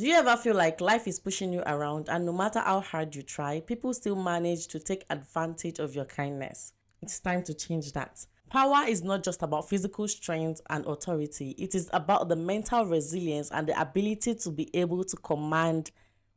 Do you ever feel like life is pushing you around and no matter how hard you try, people still manage to take advantage of your kindness? It's time to change that. Power is not just about physical strength and authority, it is about the mental resilience and the ability to be able to command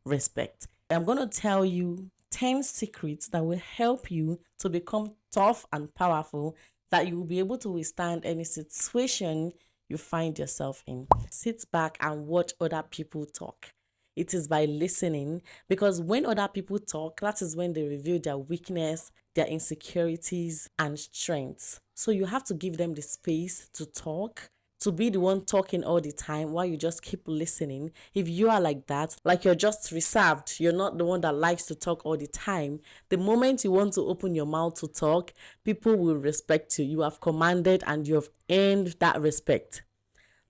respect. I'm going to tell you 10 secrets that will help you to become tough and powerful, that you will be able to withstand any situation you find yourself in. Sit back and watch other people talk. It is by listening, because when other people talk, that is when they reveal their weakness, their insecurities, and strengths. So you have to give them the space to talk, to be the one talking all the time while you just keep listening. If you are like that, like you're just reserved, you're not the one that likes to talk all the time, the moment you want to open your mouth to talk, people will respect you. You have commanded and you have earned that respect.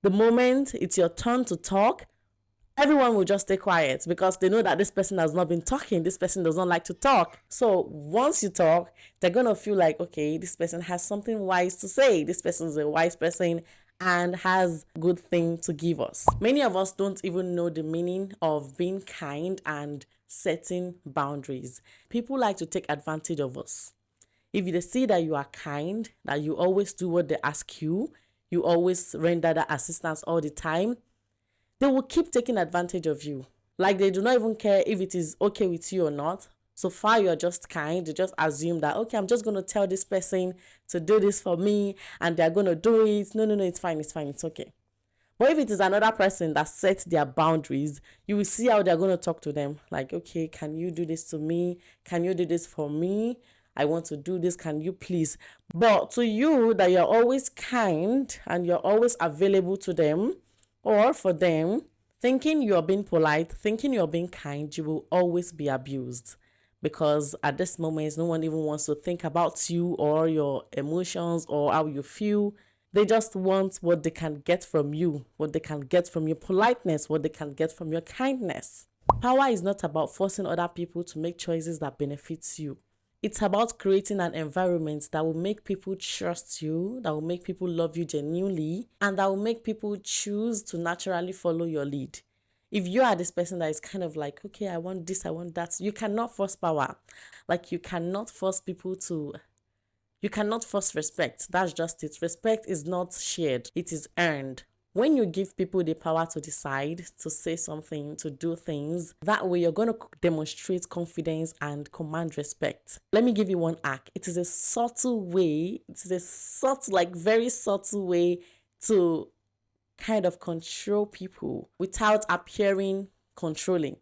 The moment it's your turn to talk, everyone will just stay quiet because they know that this person has not been talking. This person does not like to talk. So once you talk, they're going to feel like, okay, this person has something wise to say. This person is a wise person and has good thing to give us. Many of us don't even know the meaning of being kind and setting boundaries. People like to take advantage of us. If they see that you are kind, that you always do what they ask you, you always render that assistance all the time, they will keep taking advantage of you. Like they do not even care if it is okay with you or not. So far, you're just kind. They just assume that, okay, I'm just going to tell this person to do this for me and they're going to do it. No, it's fine, it's okay. But if it is another person that sets their boundaries, you will see how they're going to talk to them. Like, okay, can you do this to me? Can you do this for me? I want to do this. Can you please? But to you, that you're always kind and you're always available to them or for them, thinking you're being polite, thinking you're being kind, you will always be abused. Because at this moment, no one even wants to think about you or your emotions or how you feel. They just want what they can get from you, what they can get from your politeness, what they can get from your kindness. Power is not about forcing other people to make choices that benefits you. It's about creating an environment that will make people trust you, that will make people love you genuinely, and that will make people choose to naturally follow your lead. If you are this person that is kind of like, okay, I want this, I want that, you cannot force power. Like you cannot force you cannot force respect. That's just it. Respect is not shared, it is earned. When you give people the power to decide, to say something, to do things, that way you're going to demonstrate confidence and command respect. Let me give you one hack. It is a subtle way, very subtle way to kind of control people without appearing controlling.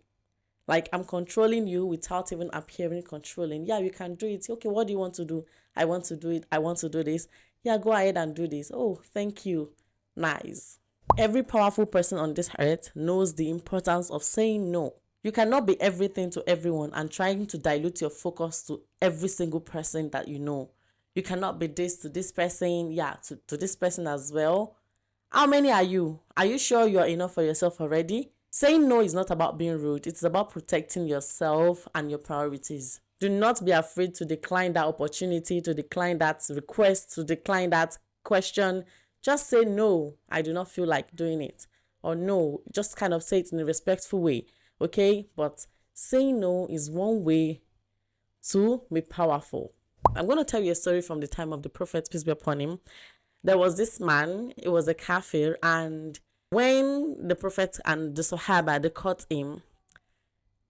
Like I'm controlling you without even appearing controlling. Yeah, you can do it. Okay, what do you want to do? I want to do it. I want to do this. Yeah, go ahead and do this. Oh, thank you. Nice. Every powerful person on this earth knows the importance of saying no. You cannot be everything to everyone and trying to dilute your focus to every single person that you know. You cannot be this to this person, to this person as well. How many are you? Are you sure you are enough for yourself already? Saying no is not about being rude. It's about protecting yourself and your priorities. Do not be afraid to decline that opportunity, to decline that request, to decline that question. Just say no, I do not feel like doing it. Or no, just kind of say it in a respectful way. Okay? But saying no is one way to be powerful. I'm going to tell you a story from the time of the Prophet, peace be upon him. There was this man, it was a kafir, and when the Prophet and the Sahaba, they caught him,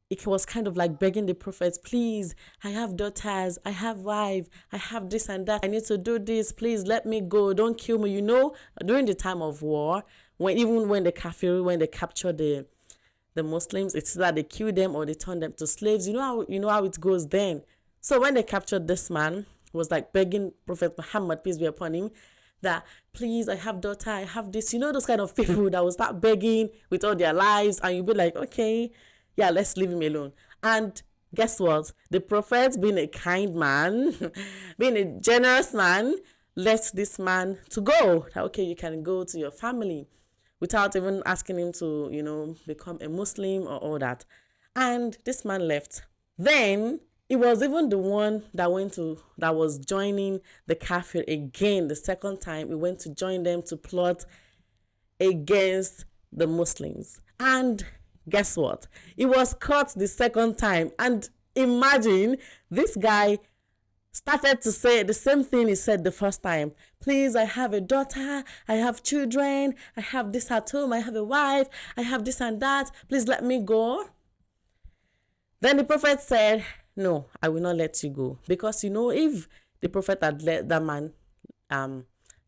it was kind of like begging the Prophet, please, I have daughters, I have wife, I have this and that, I need to do this, please let me go, don't kill me. You know, during the time of war, when the kafir, when they captured the Muslims, it's that they kill them or they turn them to slaves. You know how it goes then. So when they captured this man, was like begging Prophet Muhammad, peace be upon him, that please, I have daughter, I have this. You know those kind of people that will start begging with all their lives, and you'll be like, okay, yeah, let's leave him alone. And guess what? The Prophet, being a kind man, being a generous man, let this man to go. Okay, you can go to your family, without even asking him to, become a Muslim or all that. And this man left. Then it was even the one that was joining the kafir again. The second time, he went to join them to plot against the Muslims. And Guess what? He was caught the second time. And imagine this guy started to say the same thing he said the first time. Please, I have a daughter, I have children, I have this at home, I have a wife, I have this and that. Please let me go. Then the prophet said, no, I will not let you go. Because, if the prophet had let that man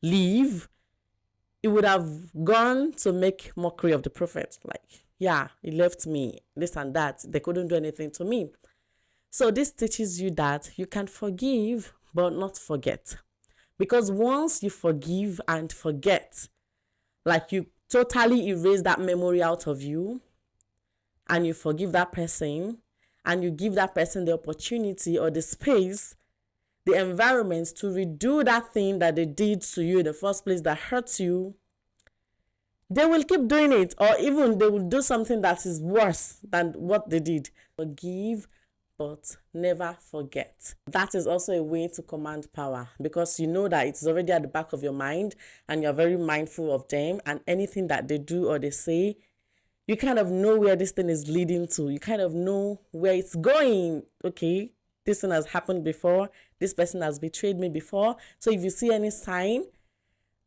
leave, he would have gone to make mockery of the prophet. Like, yeah, he left me, this and that. They couldn't do anything to me. So this teaches you that you can forgive, but not forget. Because once you forgive and forget, like you totally erase that memory out of you, and you forgive that person, and you give that person the opportunity or the space, the environment to redo that thing that they did to you in the first place that hurts you, they will keep doing it, or even they will do something that is worse than what they did. Forgive, but never forget. That is also a way to command power, because you know that it's already at the back of your mind and you're very mindful of them, and anything that they do or they say, you kind of know where this thing is leading to. You kind of know where it's going. Okay, this thing has happened before. This person has betrayed me before. So if you see any sign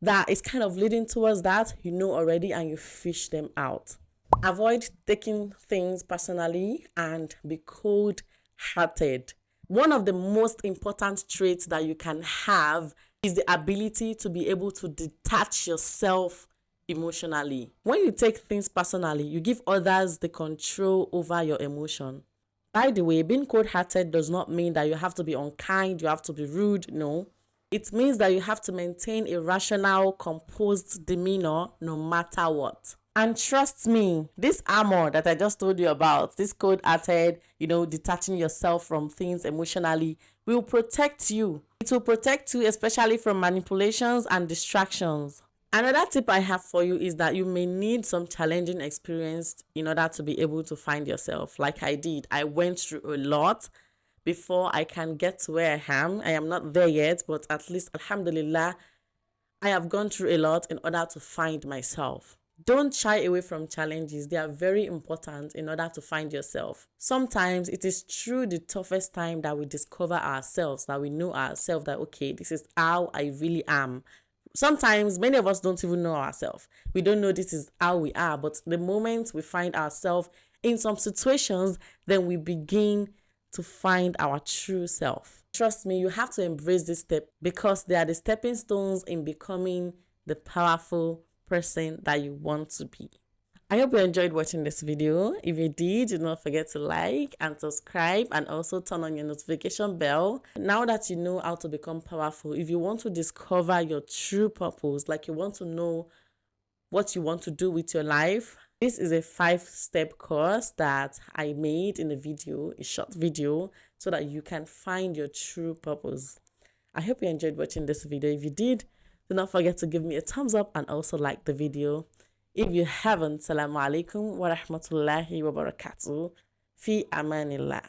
that is kind of leading towards that, you know already, and you fish them out. Avoid taking things personally and be cold-hearted. One of the most important traits that you can have is the ability to be able to detach yourself emotionally. When you take things personally, you give others the control over your emotion. By the way, being cold-hearted does not mean that you have to be unkind, you have to be rude. No. It means that you have to maintain a rational, composed demeanor no matter what. And trust me, this armor that I just told you about, this cold-hearted, detaching yourself from things emotionally, will protect you. It will protect you especially from manipulations and distractions. Another tip I have for you is that you may need some challenging experience in order to be able to find yourself. Like I did, I went through a lot before I can get to where I am. I am not there yet, but at least, alhamdulillah, I have gone through a lot in order to find myself. Don't shy away from challenges. They are very important in order to find yourself. Sometimes it is through the toughest time that we discover ourselves, that we know ourselves, that, okay, this is how I really am. Sometimes many of us don't even know ourselves. We don't know this is how we are, but the moment we find ourselves in some situations, then we begin to find our true self. Trust me, you have to embrace this step, because they are the stepping stones in becoming the powerful person that you want to be. I hope you enjoyed watching this video. If you did, do not forget to like and subscribe, and also turn on your notification bell. Now that you know how to become powerful, if you want to discover your true purpose, like you want to know what you want to do with your life, this is a 5-step course that I made in a short video, so that you can find your true purpose. I hope you enjoyed watching this video. If you did, do not forget to give me a thumbs up and also like the video. If you haven't, Assalamu alaikum wa rahmatullahi wa barakatuh. Fi amanillah.